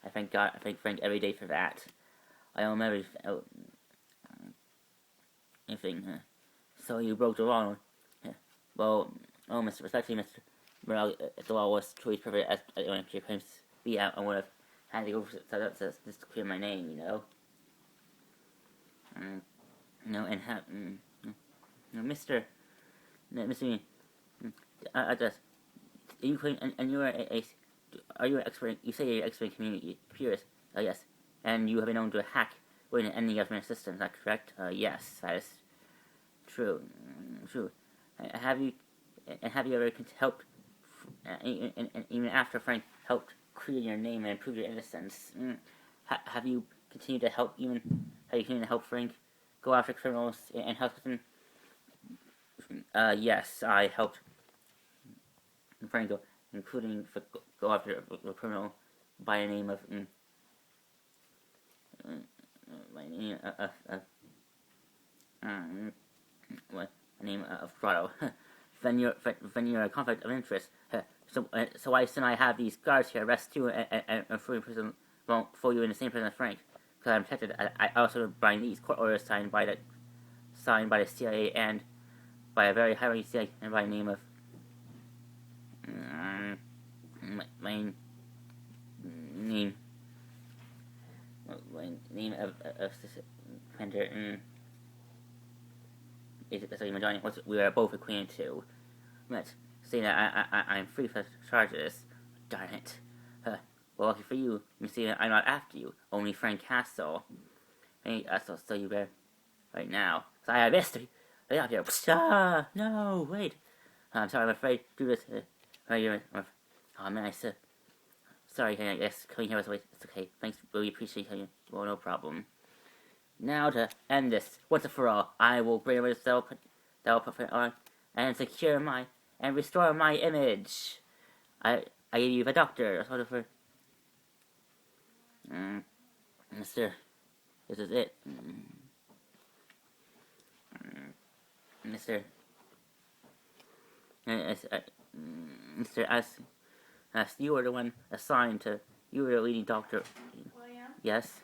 I thank God, I thank Frank every day for that. I owe him everything. So you broke the law. Well, Mr. Respectfully, Mr. Morale, if the law was truly perfect as your claims to be, I would have had to go just to clear my name, you know. Mr. I just you claim, and you are are you an expert? You say you're an expert in community purist. Yes, and you have been known to hack within any government system. Is that correct? Yes, that is true. True. Have you ever helped? And even after Frank helped clear your name and prove your innocence, have you continued to help? Have you continued to help Frank go after criminals and help them? Yes, I helped Frank including go after a criminal by the name of Grotto. Then you're a conflict of interest. So why shouldn't I have these guards here arrest you and throw you in prison? Won't throw you in the same prison as Frank? Because I'm protected. I also bring these court orders signed by the CIA and by a very high-ranking CIA and by the name of my name of Commander. That's what Madonna. We are both acquainted to. Let's say that I'm free for charges. Darn it. Well, lucky for you, Messina, I'm not after you. Only Frank Castle. Hey, so you there right now. So I have mystery. Get out here. No, wait. I'm sorry, I'm afraid to do this. Oh man, sorry, I guess coming here was a waste. It's okay. Thanks, really appreciate you. Well, no problem. Now to end this once and for all, I will bring over the put on and secure and restore my image. I give you the doctor. Sort of Mister, this is it. Mister, as you were the one assigned to, you were the leading doctor.
William?
Yes.